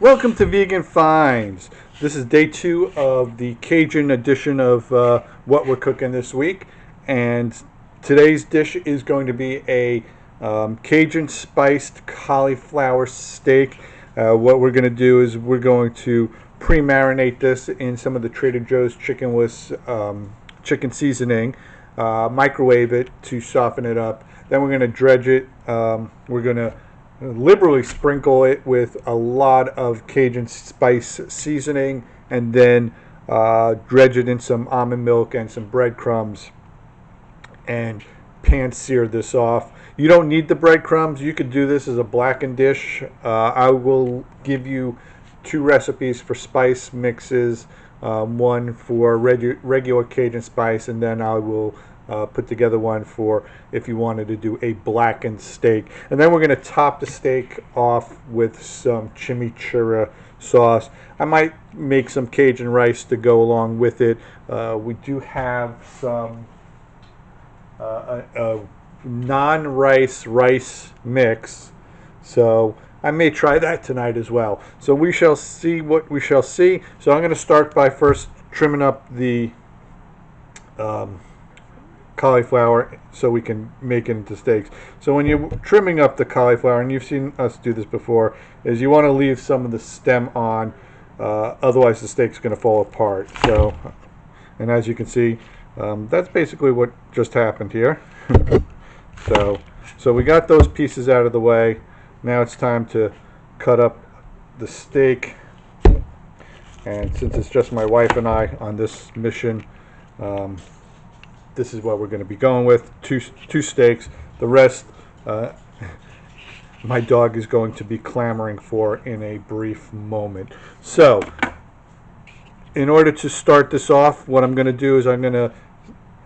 Welcome to Vegan Finds. This is day 2 of the Cajun edition of what we're cooking this week. And today's dish is going to be a Cajun spiced cauliflower steak. What we're going to do is we're going to pre-marinate this in some of the Trader Joe's Chickenless chicken seasoning, microwave it to soften it up. Then we're going to dredge it. We're going to liberally sprinkle it with a lot of Cajun spice seasoning, and then dredge it in some almond milk and some breadcrumbs and pan sear this off. You don't need the breadcrumbs. You could do this as a blackened dish. I will give you 2 recipes for spice mixes, one for regular Cajun spice, and then I will put together one for if you wanted to do a blackened steak. And then we're going to top the steak off with some chimichurri sauce. I might make some Cajun rice to go along with it. We do have some non-rice rice mix, so I may try that tonight as well. So we shall see what we shall see. So I'm going to start by first trimming up the cauliflower so we can make it into steaks. So when you're trimming up the cauliflower, and you've seen us do this before, is you want to leave some of the stem on, otherwise the steak's going to fall apart. So, and as you can see, that's basically what just happened here. So we got those pieces out of the way. Now it's time to cut up the steak. And since it's just my wife and I on this mission, this is what we're going to be going with, two steaks. The rest, my dog is going to be clamoring for in a brief moment. So, in order to start this off, what I'm going to do is I'm going to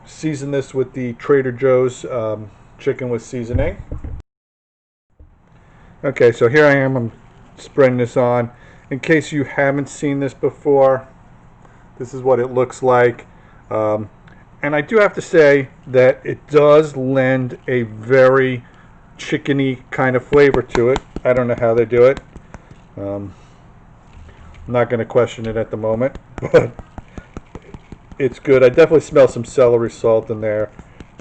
season this with the Trader Joe's chicken with seasoning. Okay, so here I am. I'm spreading this on. In case you haven't seen this before, this is what it looks like. And I do have to say that it does lend a very chickeny kind of flavor to it. I don't know how they do it. I'm not going to question it at the moment, but it's good. I definitely smell some celery salt in there,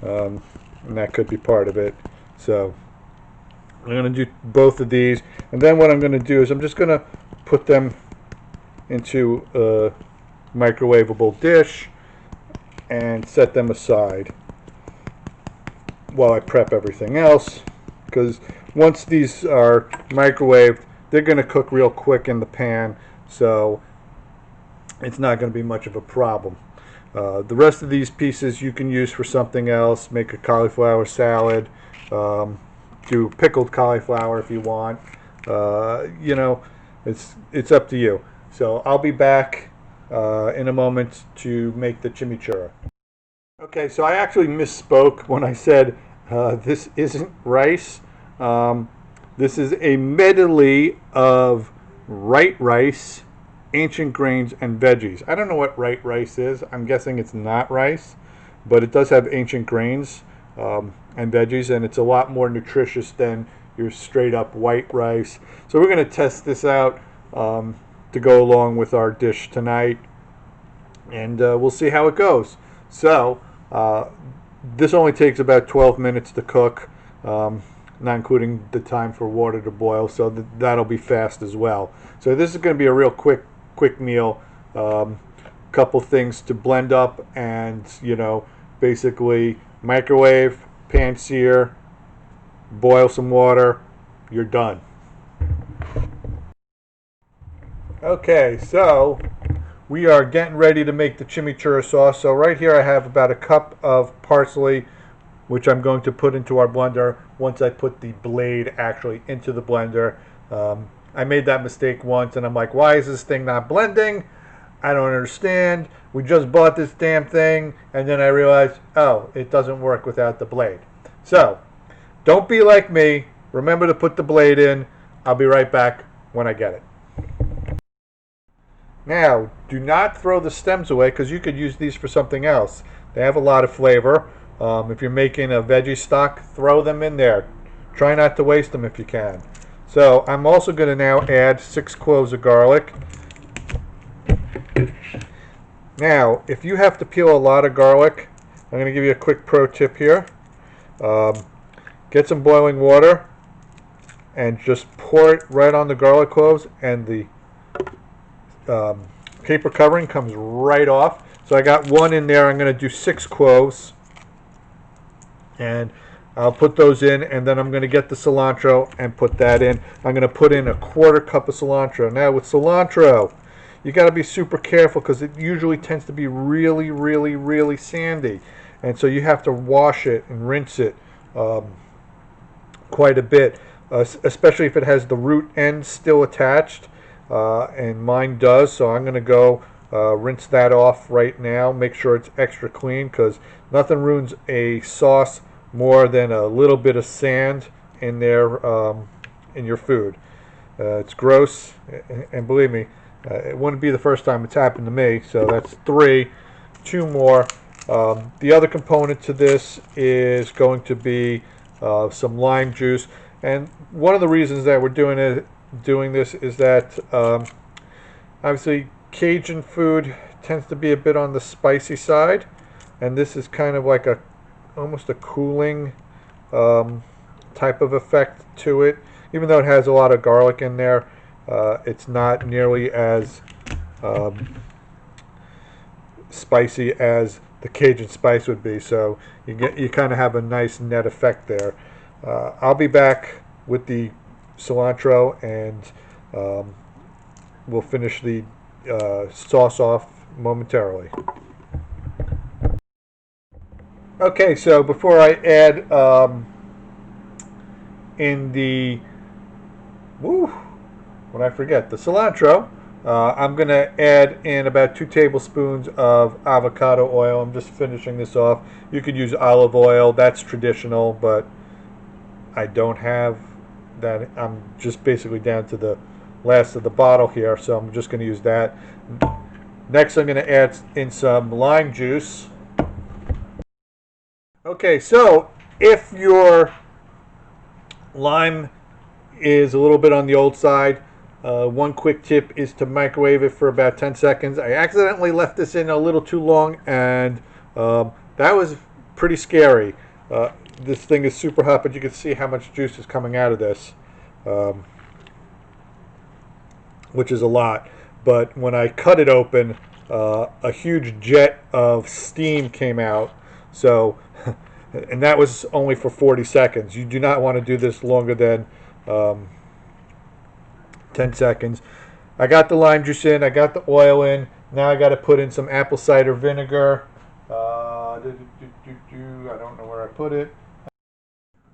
and that could be part of it. So I'm going to do both of these, and then what I'm going to do is I'm just going to put them into a microwavable dish and set them aside while I prep everything else, because once these are microwaved, they're going to cook real quick in the pan, so it's not going to be much of a problem. The rest of these pieces you can use for something else. Make a cauliflower salad, do pickled cauliflower if you want. You know, it's up to you. So I'll be back in a moment to make the chimichurri. Okay, so I actually misspoke when I said this isn't rice. This is a medley of white rice, ancient grains, and veggies. I don't know what white rice is. I'm guessing it's not rice, but it does have ancient grains and veggies, and it's a lot more nutritious than your straight up white rice. So we're going to test this out to go along with our dish tonight, and we'll see how it goes. So this only takes about 12 minutes to cook, not including the time for water to boil, so that'll be fast as well. So this is going to be a real quick meal. Couple things to blend up, and basically microwave, pan sear, boil some water, you're done. Okay, so we are getting ready to make the chimichurri sauce. So right here I have about a cup of parsley, which I'm going to put into our blender once I put the blade actually into the blender. I made that mistake once, and I'm like, why is this thing not blending? I don't understand. We just bought this damn thing, and then I realized, oh, it doesn't work without the blade. So don't be like me. Remember to put the blade in. I'll be right back when I get it. Now, do not throw the stems away, because you could use these for something else. They have a lot of flavor. If you're making a veggie stock, throw them in there. Try not to waste them if you can. So I'm also going to now add 6 cloves of garlic. Now, if you have to peel a lot of garlic, I'm going to give you a quick pro tip here. Get some boiling water and just pour it right on the garlic cloves, and the paper covering comes right off. So I got one in there. I'm going to do 6 cloves, and I'll put those in, and then I'm going to get the cilantro and put that in. I'm going to put in a 1/4 cup of cilantro. Now with cilantro, you got to be super careful because it usually tends to be really, really, really sandy, and so you have to wash it and rinse it quite a bit, especially if it has the root end still attached, and mine does. So I'm going to go rinse that off right now. Make sure it's extra clean, because nothing ruins a sauce more than a little bit of sand in there in your food. It's gross, and believe me, it wouldn't be the first time it's happened to me. So that's 3. 2 more. The other component to this is going to be some lime juice, and one of the reasons that we're doing this is that obviously Cajun food tends to be a bit on the spicy side, and this is kind of like almost a cooling type of effect to it. Even though it has a lot of garlic in there, it's not nearly as spicy as the Cajun spice would be. So you kind of have a nice net effect there. I'll be back with the cilantro, and we'll finish the sauce off momentarily. Okay, so before I add in the what I forget, the cilantro, I'm going to add in about 2 tablespoons of avocado oil. I'm just finishing this off. You could use olive oil, that's traditional, but I don't have that. I'm just basically down to the last of the bottle here, so I'm just going to use that. Next, I'm going to add in some lime juice. Okay, so if your lime is a little bit on the old side, one quick tip is to microwave it for about 10 seconds. I accidentally left this in a little too long, and that was pretty scary. This thing is super hot, but you can see how much juice is coming out of this, which is a lot. But when I cut it open, a huge jet of steam came out. So, and that was only for 40 seconds. You do not want to do this longer than 10 seconds. I got the lime juice in, I got the oil in. Now I got to put in some apple cider vinegar. I don't know where I put it.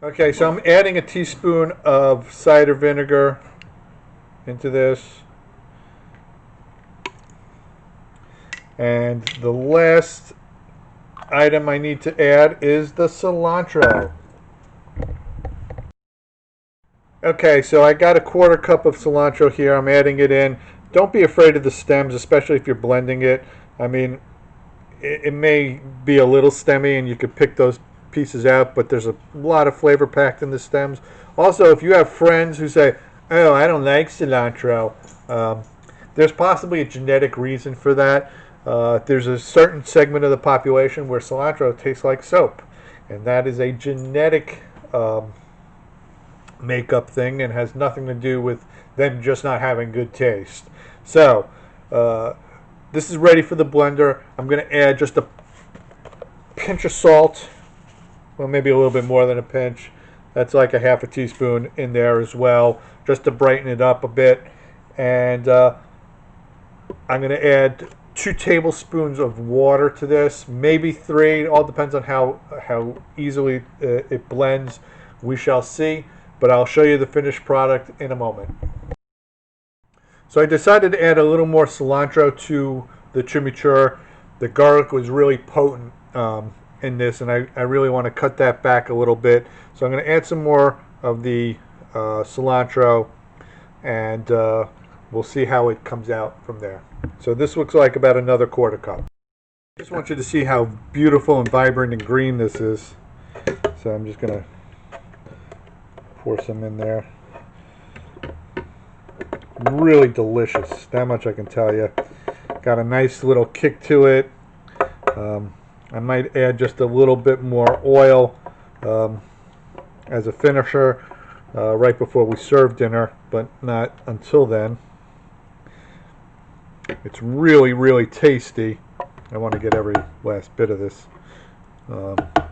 Okay, so I'm adding a teaspoon of cider vinegar into this. And the last item I need to add is the cilantro. Okay, so I got a 1/4 cup of cilantro here. I'm adding it in. Don't be afraid of the stems, especially if you're blending it. I mean, it may be a little stemmy, and you could pick those pieces out, but there's a lot of flavor packed in the stems. Also, if you have friends who say, "Oh, I don't like cilantro," there's possibly a genetic reason for that. There's a certain segment of the population where cilantro tastes like soap, and that is a genetic makeup thing, and has nothing to do with them just not having good taste. So this is ready for the blender. I'm going to add just a pinch of salt, well, maybe a little bit more than a pinch. That's like a 1/2 teaspoon in there as well, just to brighten it up a bit. And I'm going to add 2 tablespoons of water to this, maybe 3. It all depends on how easily it blends. We shall see, but I'll show you the finished product in a moment. So I decided to add a little more cilantro to the chimichurri. The garlic was really potent in this, and I really want to cut that back a little bit. So I'm going to add some more of the cilantro, and we'll see how it comes out from there. So this looks like about another 1/4 cup. I just want you to see how beautiful and vibrant and green this is. So I'm just going to pour some in there. really delicious. That much I can tell you. Got a nice little kick to it. I might add just a little bit more oil as a finisher right before we serve dinner, but not until then. It's really, really tasty. I want to get every last bit of this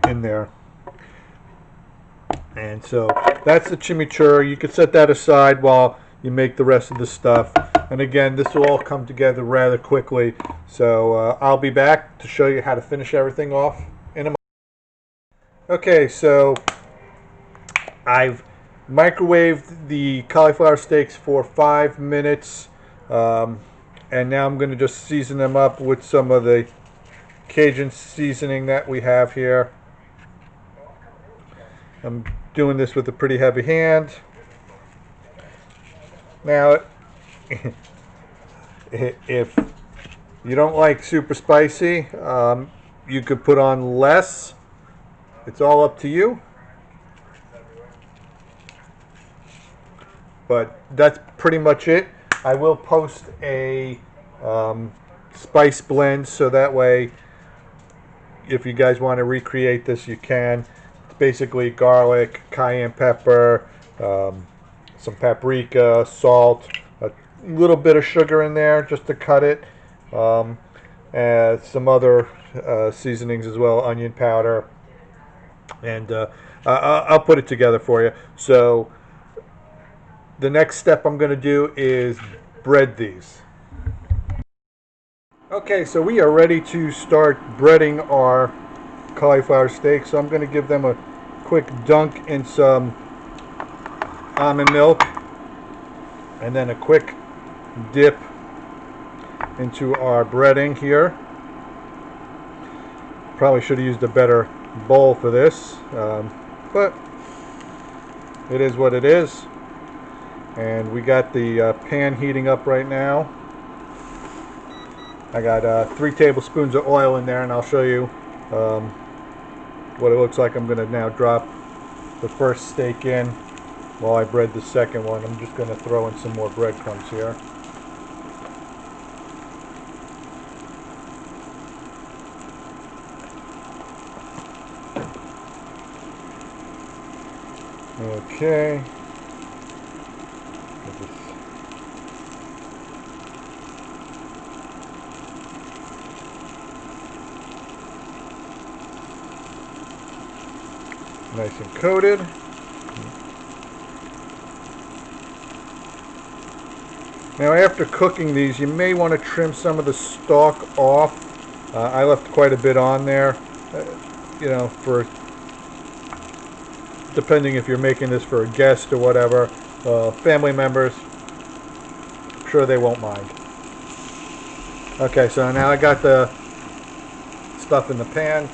in there. And so that's the chimichurri. You can set that aside while you make the rest of the stuff. And again, this will all come together rather quickly. So I'll be back to show you how to finish everything off in a moment. Okay, so I've microwaved the cauliflower steaks for 5 minutes. And now I'm going to just season them up with some of the Cajun seasoning that we have here. I'm doing this with a pretty heavy hand. Now, if you don't like super spicy, you could put on less. It's all up to you. But that's pretty much it. I will post a spice blend, so that way if you guys want to recreate this, you can. It's basically garlic, cayenne pepper, some paprika, salt, a little bit of sugar in there just to cut it, and some other seasonings as well, onion powder, and I'll put it together for you. So the next step I'm going to do is bread these. Okay, so we are ready to start breading our cauliflower steaks. So I'm going to give them a quick dunk in some almond milk, and then a quick dip into our breading here. Probably should have used a better bowl for this, but it is what it is. And we got the pan heating up right now. I got 3 tablespoons of oil in there, and I'll show you what it looks like. I'm going to now drop the first steak in while I bread the second one. I'm just going to throw in some more breadcrumbs here. Okay. Nice and coated. Now after cooking these, you may want to trim some of the stalk off. I left quite a bit on there, you know, for depending if you're making this for a guest or whatever, family members, I'm sure they won't mind. Okay, so now I got the stuff in the pan,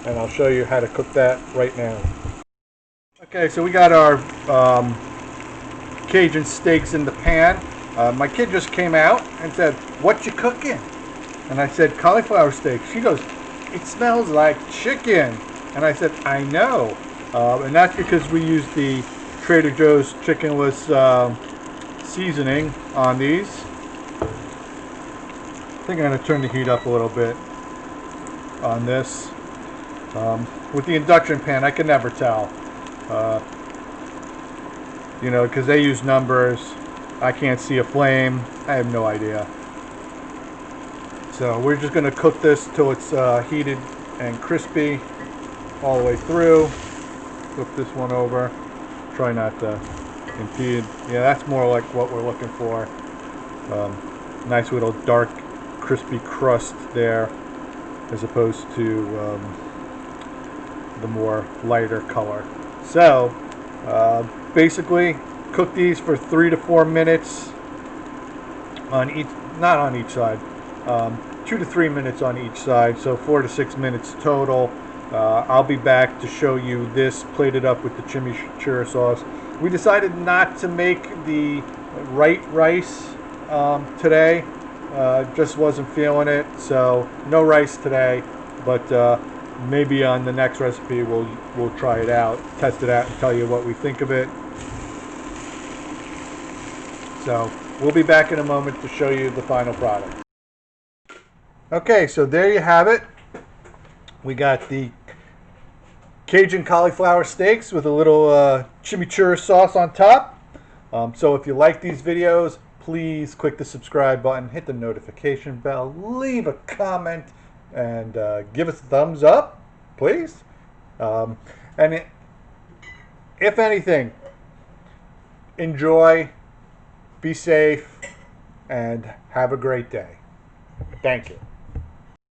and I'll show you how to cook that right now. Okay, so we got our Cajun steaks in the pan. My kid just came out and said, "What you cooking?" And I said, "Cauliflower steaks." She goes, "It smells like chicken." And I said, "I know." And that's because we use the Trader Joe's Chickenless seasoning on these. I think I'm going to turn the heat up a little bit on this. With the induction pan, I can never tell. You know, because they use numbers. I can't see a flame. I have no idea. So we're just going to cook this till it's heated and crispy all the way through. Flip this one over. Try not to impede. Yeah, that's more like what we're looking for. Nice little dark, crispy crust there, as opposed to the more lighter color. So basically cook these for 3 to 4 minutes on each, not on each side, 2 to 3 minutes on each side, so 4 to 6 minutes total. I'll be back to show you this plated up with the chimichurri sauce. We decided not to make the white rice today. Just wasn't feeling it, so no rice today, but maybe on the next recipe we'll try it out, test it out, and tell you what we think of it. So We'll be back in a moment to show you the final product. Okay, so there you have it. We got the Cajun cauliflower steaks with a little chimichurri sauce on top. So if you like these videos, please click the subscribe button, hit the notification bell, leave a comment, and give us a thumbs up, please. If anything, enjoy, be safe, and have a great day. Thank you.